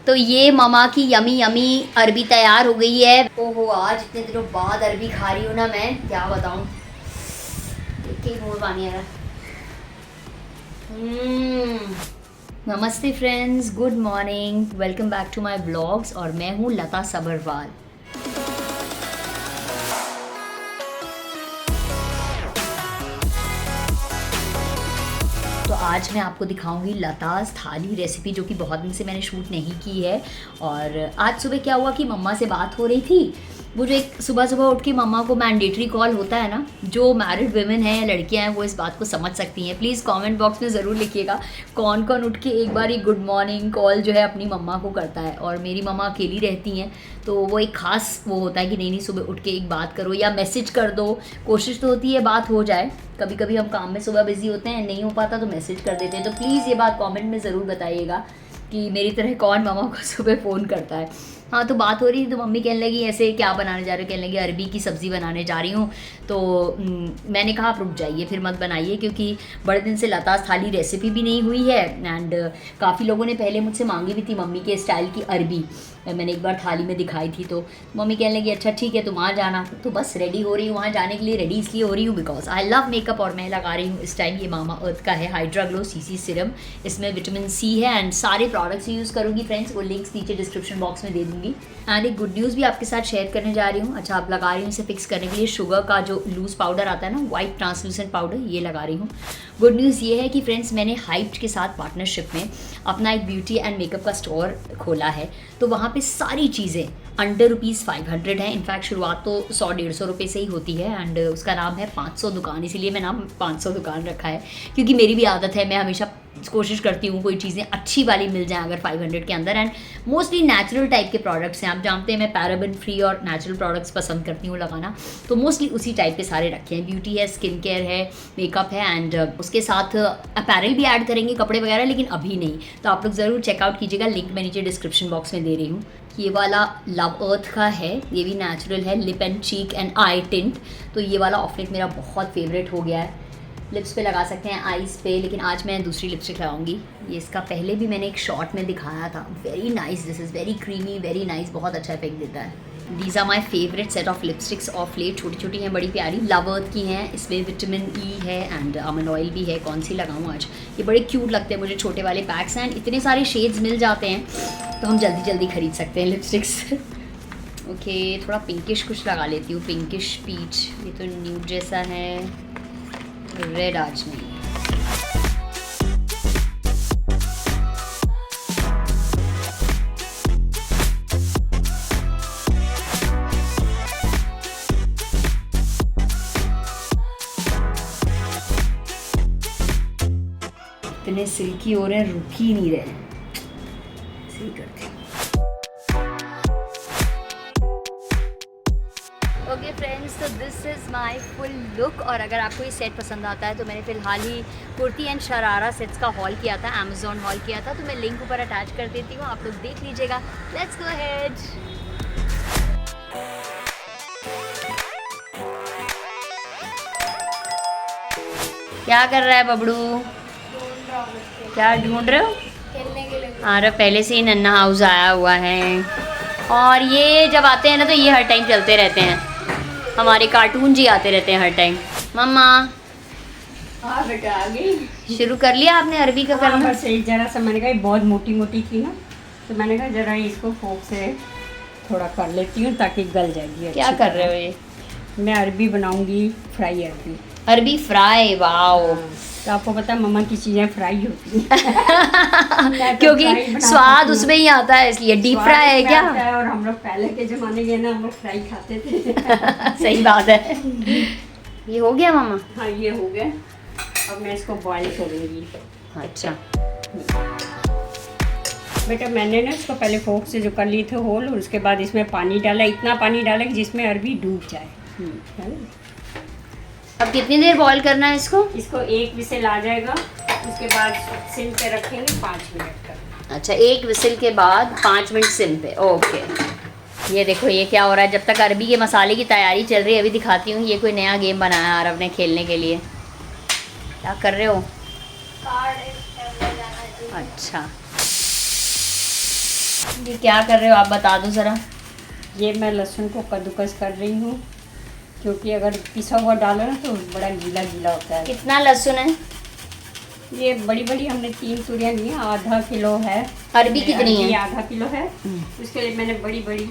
तो ये ममा की यमी यमी अरबी तैयार हो गई है। ओहो, आज इतने दिनों बाद अरबी खा रही हूँ ना मैं, क्या बताऊँ। एक और पानी आ रहा। नमस्ते friends, good morning, welcome back to my blogs. और मैं हूँ लता सबरवाल। तो आज मैं आपको दिखाऊंगी लताज़ थाली रेसिपी, जो कि बहुत दिन से मैंने शूट नहीं की है। और आज सुबह क्या हुआ कि मम्मा से बात हो रही थी। वो जो एक सुबह सुबह उठ के मम्मा को मैंडेटरी कॉल होता है ना, जो मैरिड वुमेन हैं या लड़कियां हैं वो इस बात को समझ सकती हैं। प्लीज़ कमेंट बॉक्स में ज़रूर लिखिएगा कौन कौन उठ के एक बार ही गुड मॉर्निंग कॉल जो है अपनी मम्मा को करता है। और मेरी मम्मा अकेली रहती हैं, तो वो एक ख़ास वो होता है कि नहीं सुबह उठ के एक बात करो या मैसेज कर दो। कोशिश तो होती है बात हो जाए, कभी कभी हम काम में सुबह बिजी होते हैं, नहीं हो पाता तो मैसेज कर देते हैं। तो प्लीज़ ये बात कमेंट में ज़रूर बताइएगा कि मेरी तरह कौन मामा को सुबह फ़ोन करता है। हाँ, तो बात हो रही थी तो मम्मी कहने लगी ऐसे क्या बनाने जा रहे हो, कहने लगी अरबी की सब्ज़ी बनाने जा रही हूँ। तो मैंने कहा आप रुक जाइए, फिर मत बनाइए, क्योंकि बड़े दिन से लताज़ थाली रेसिपी भी नहीं हुई है। एंड काफ़ी लोगों ने पहले मुझसे मांगी भी थी मम्मी के स्टाइल की अरबी, मैंने एक बार थाली में दिखाई थी। तो मम्मी कहने लगी अच्छा ठीक है तुम वहाँ जाना। तो बस रेडी हो रही हूँ वहाँ जाने के लिए। रेडी इसलिए हो रही हूँ बिकॉज आई लव मेकअप, और मैं लगा रही हूँ इस टाइम ये मामा अर्थ का है हाइड्रा ग्लो सीसी सिरम। इसमें विटामिन सी है एंड सारे प्रोडक्ट्स यूज़ करूँगी फ्रेंड्स, वो लिंक्स नीचे डिस्क्रिप्शन बॉक्स में दे दूँगी। एंड एक गुड न्यूज़ भी आपके साथ शेयर करने जा रही हूँ। अच्छा, आप लगा रही हूँ इसे फिक्स करने के लिए शुगर का जो लूज़ पाउडर आता है ना, वाइट ट्रांसलूसेंट पाउडर, ये लगा रही हूँ। गुड न्यूज़ ये है कि फ्रेंड्स मैंने हाइप्ड के साथ पार्टनरशिप में अपना एक ब्यूटी एंड मेकअप का स्टोर खोला है। तो वहाँ पे सारी चीज़ें अंडर ₹500 है। इनफैक्ट शुरुआत तो 100-150 रुपये से ही होती है। एंड उसका नाम है 500 दुकान, इसीलिए मैं नाम 500 दुकान रखा है, क्योंकि मेरी भी आदत है, मैं हमेशा कोशिश करती हूँ कोई चीज़ें अच्छी वाली मिल जाएं अगर 500 के अंदर। एंड मोस्टली नेचुरल टाइप के प्रोडक्ट्स हैं, आप जानते हैं मैं पैराबेन फ्री और नेचुरल प्रोडक्ट्स पसंद करती हूँ लगाना, तो मोस्टली उसी टाइप के सारे रखे हैं। ब्यूटी है, स्किन केयर है, मेकअप है, एंड उसके साथ अपैरल भी ऐड करेंगे, कपड़े वगैरह, लेकिन अभी नहीं। तो आप लोग ज़रूर चेकआउट कीजिएगा, लिंक मैं नीचे डिस्क्रिप्शन बॉक्स में दे रही हूँ। ये वाला लव अर्थ का है, ये भी नेचुरल है, lip and cheek and I tint. तो ये वाला ऑफलेट मेरा बहुत फेवरेट हो गया है। लिप्स पे लगा सकते हैं, आईज़ पे, लेकिन आज मैं दूसरी लिपस्टिक लगाऊंगी। ये इसका पहले भी मैंने एक शॉर्ट में दिखाया था। Very nice, this is very creamy, very nice, बहुत अच्छा इफेक्ट देता है। These are my favourite set of lipsticks of late, छोटी छोटी हैं, बड़ी प्यारी, लव अर्थ की हैं। इसमें विटामिन ई है एंड आमंड ऑयल भी है। कौन सी लगाऊँ आज, ये बड़े क्यूट लगते हैं मुझे छोटे वाले पैक्स हैं, एंड इतने सारे शेड्स मिल जाते हैं तो हम जल्दी जल्दी खरीद सकते हैं लिपस्टिक्स। ओके, थोड़ा पिंकिश कुछ लगा लेती हूँ, पिंकिश पीच। ये तो न्यूड जैसा है, रेड आज नहीं। इतने सिल्की हो रहे हैं, रुक ही नहीं रहे हैं, सही करते हैं। ओके फ्रेंड्स, तो this is my full look. और अगर आपको ये सेट पसंद आता है तो मैंने फ़िलहाल ही कुर्ती एंड शरारा सेट्स का हॉल किया था, अमेज़ॉन हॉल किया था, तो मैं लिंक ऊपर अटैच कर देती हूँ, आप लोग देख लीजिएगा। Let's go ahead. क्या कर रहा है बबड़ू, क्या ढूंढ रहे हो? अरे पहले से ही नन्हा हाउस आया हुआ है, और ये जब आते हैं ना तो ये हर टाइम चलते रहते हैं, हमारे कार्टून जी आते रहते हैं हर टाइम। मम्मा हाँ बेटा, आ गई। शुरू कर लिया आपने अरबी का करना? बस एक जरा सा मैंने कहा बहुत मोटी मोटी थी ना, तो मैंने कहा जरा इसको फोक से थोड़ा कर लेती हूँ ताकि गल जाएगी। क्या कर रहे हो ये? मैं अरबी बनाऊंगी, फ्राई अरबी। अरबी फ्राई, वाओ। तो आपको पता है मम्मा की चीज़ें फ्राई होती हैं। क्योंकि स्वाद उसमें ही आता है, इसलिए डीप फ्राई है क्या? और हम लोग पहले के ज़माने के ना हम लोग फ्राई खाते थे। सही बात है। ये हो गया मामा? हाँ, ये हो गया। अब मैं इसको बॉईल करूँगी। अच्छा बेटा, मैंने ना इसको पहले फोक से जो कर लिए थे होल, और उसके बाद इसमें पानी डाला, इतना पानी डाला कि जिसमें अरबी डूब जाए। है ना? अब कितनी देर बॉईल करना है इसको? इसको एक विसिल आ जाएगा, उसके बाद सिम पे रखेंगे 5 मिनट का। अच्छा, एक विसिल के बाद 5 मिनट सिम पे, ओके। ये देखो ये क्या हो रहा है, जब तक अरबी के मसाले की तैयारी चल रही है अभी दिखाती हूँ। ये कोई नया गेम बनाया है आरव ने खेलने के लिए। क्या कर रहे हो? अच्छा, ये क्या कर रहे हो आप, बता दो ज़रा। ये मैं लहसुन को कद्दूकस कर रही हूँ, क्योंकि अगर पिसा हुआ डालो ना तो बड़ा गीला गीला होता है। कितना लहसुन है? ये बड़ी बड़ी हमने 3 तुरियाँ ली हैं, आधा किलो है। अरबी कितनी है? आधा किलो है, उसके लिए मैंने बड़ी बड़ी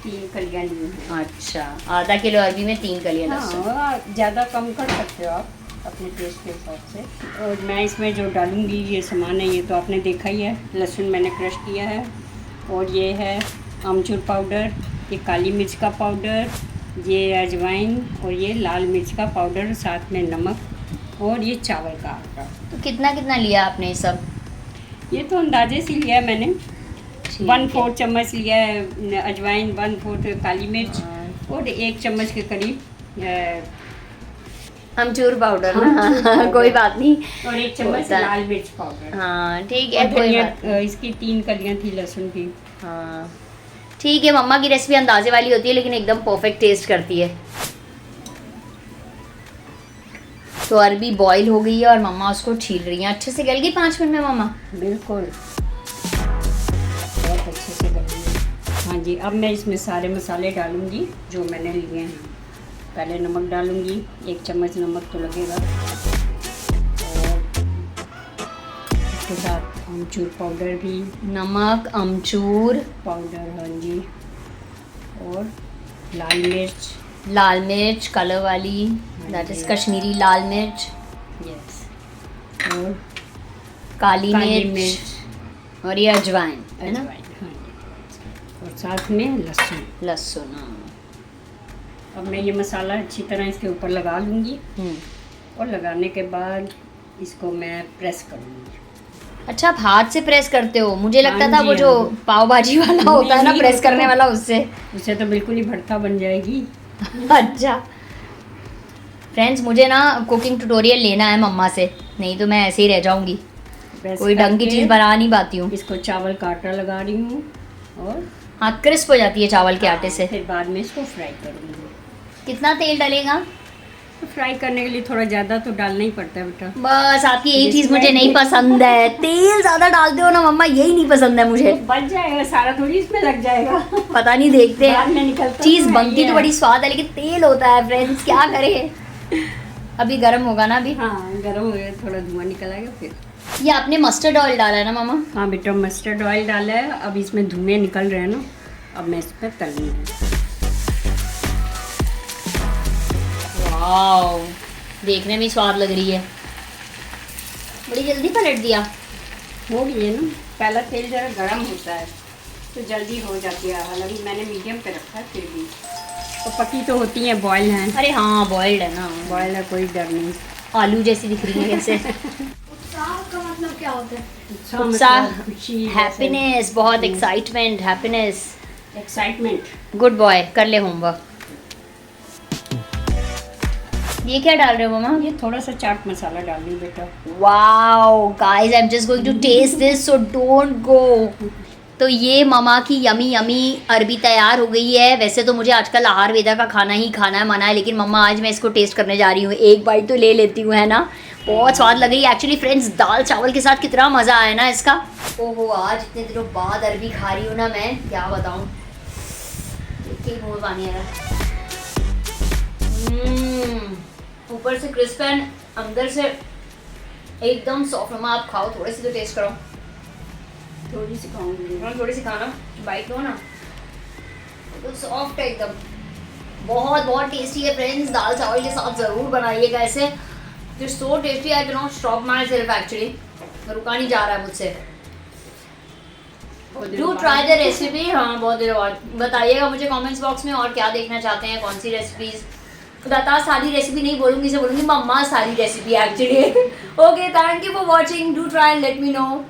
3 कलियाँ ली हैं। अच्छा, आधा किलो अरबी में 3 कलियाँ लहसुन। हाँ, ज़्यादा कम कर सकते हो आप अपने टेस्ट के हिसाब से। और मैं इसमें जो डालूँगी ये सामान है, ये तो आपने देखा ही है। लहसुन मैंने क्रश किया है, और ये है आमचूर पाउडर, ये काली मिर्च का पाउडर, ये अजवाइन, और ये लाल मिर्च का पाउडर, साथ में नमक, और ये चावल का आटा। तो कितना कितना लिया आपने ये सब? ये तो अंदाजे से लिया है मैंने। ठीक 1/4 चम्मच लिया है अजवाइन, 1/4 काली मिर्च, और 1 चम्मच के करीब अमचूर पाउडर ना। कोई बात नहीं। और 1 चम्मच होता है। लाल मिर्च पाउडर। हाँ ठीक है, और कोई धनिया, बात नहीं। इसकी 3 कलियाँ थी लहसुन की। हाँ ठीक है, मम्मा की रेसिपी अंदाजे वाली होती है लेकिन एकदम परफेक्ट टेस्ट करती है। तो अरबी बॉईल हो गई है और मम्मा उसको छील रही हैं। अच्छे से गल गई 5 मिनट में मम्मा? बिल्कुल, बहुत अच्छे से गली। हाँ जी, अब मैं इसमें सारे मसाले डालूंगी जो मैंने लिए हैं। पहले नमक डालूंगी, 1 चम्मच नमक तो लगेगा, और उसके साथ अमचूर पाउडर भी। नमक, अमचूर पाउडर, हाँ जी, और लाल मिर्च, लाल मिर्च कलर वाली, दैट इज कश्मीरी लाल मिर्च, यस, और काली काली मिर्च, और ये अजवाइन है ना, अजवाइन, हाँ जी, और साथ में लहसुन। लहसुन। हाँ। अब मैं ये मसाला अच्छी तरह इसके ऊपर लगा लूँगी, और लगाने के बाद इसको मैं प्रेस करूँगी। अच्छा, आप हाथ से प्रेस करते हो? मुझे लगता हाँ था जी, वो जो हाँ जी। पाव भाजी वाला होता है ना नहीं, प्रेस वो करने तो- वाला, उससे। उससे तो बिल्कुल ही भरता बन जाएगी। अच्छा फ्रेंड्स, मुझे ना कुकिंग ट्यूटोरियल लेना है मम्मा से, नहीं तो मैं ऐसे ही रह जाऊंगी, प्रेस कोई ढंग की करके चीज़ बना नहीं पाती हूँ। इसको चावल का आटा लगा रही हूँ, और हाँ, क्रिस्प हो जाती है चावल के आटे से। फिर बाद में इसको फ्राई करूँगी। कितना तेल डलेगा? तो फ्राई करने के लिए थोड़ा ज़्यादा तो डालना ही पड़ता है बेटा। बस आपकी यही चीज़ जिसमें- मुझे नहीं पसंद है, तेल ज़्यादा डालते हो ना मम्मा, यही नहीं पसंद है मुझे। बच जाएगा सारा, थोड़ी इसमें लग जाएगा। पता नहीं, देखते बाद में हैं। निकलता चीज़ तो बनती है तो ही बड़ी स्वाद है लेकिन तेल होता है फ्रेंड्स, क्या करें। अभी गर्म होगा ना अभी? हाँ, गर्म हो गया, थोड़ा धुआं निकल आएगा फिर। ये आपने मस्टर्ड ऑयल डाला है ना मम्मा? हाँ बेटा, मस्टर्ड ऑयल डाला है। अब इसमें धुएं निकल रहे हैं ना, अब मैं इस पर तलूँगी। वाओ, देखने में स्वाद लग रही है। बड़ी जल्दी पलट दिया। हो गई है ना, पहला तेल जरा गर्म होता है तो जल्दी हो जाती है। हालांकि मैंने मीडियम पे रखा है, फिर भी तो पकी तो होती हैं, बॉयल हैं। अरे हाँ, बॉइल्ड है ना, बॉयल है, कोई डर नहीं। आलू जैसी दिख रही है कैसे। उत्साह का मतलब क्या होता है? उत्साह, खुशी, हैप्पीनेस, बहुत excitement, happiness. Excitement. Good boy, कर ले होमवर्क। ये क्या डाल रहे हो मम्मा? ये थोड़ा सा चाट मसाला डाल दूँ बेटा। Wow guys, I am just going to taste this, so don't go. तो ये ममा की यमी यमी अरबी तैयार हो गई है। वैसे तो मुझे आजकल आहार वेदा का खाना ही खाना है, मना है, लेकिन मम्मा आज मैं इसको टेस्ट करने जा रही हूँ। एक बाइट तो ले लेती हूँ, है ना। बहुत स्वाद लग रही है एक्चुअली फ्रेंड्स। दाल चावल के साथ कितना मज़ा आया ना इसका। ओहो, आज इतने दिनों बाद अरबी खा रही हूँ ना मैं, क्या बताऊँ। देखिए मुँह में पानी आ रहा है। ऊपर से क्रिस्प एंड अंदर से एकदम सॉफ्ट। मम्मा आप खाओ, थोड़े से तो टेस्ट करो। थोड़ी सी खाऊंगी। हाँ, थोड़ी सी खाना, बाइट लो ना। तो सॉफ्ट है एकदम, बहुत बहुत टेस्टी है फ्रेंड्स। दाल चावल के साथ ज़रूर बनाइएगा ऐसे। It's so tasty, I can not stop my self actually. रुका नहीं जा रहा है मुझसे। Do try the recipe. हाँ, बहुत दिनों बाद। बताइएगा मुझे कमेंट्स बॉक्स में और क्या देखना चाहते हैं, कौन सी रेसिपीज़। दाता सारी रेसिपी नहीं बोलूँगी, इसे बोलूँगी मम्मा सारी recipe actually. Okay, thank you for watching. Do try and let me know.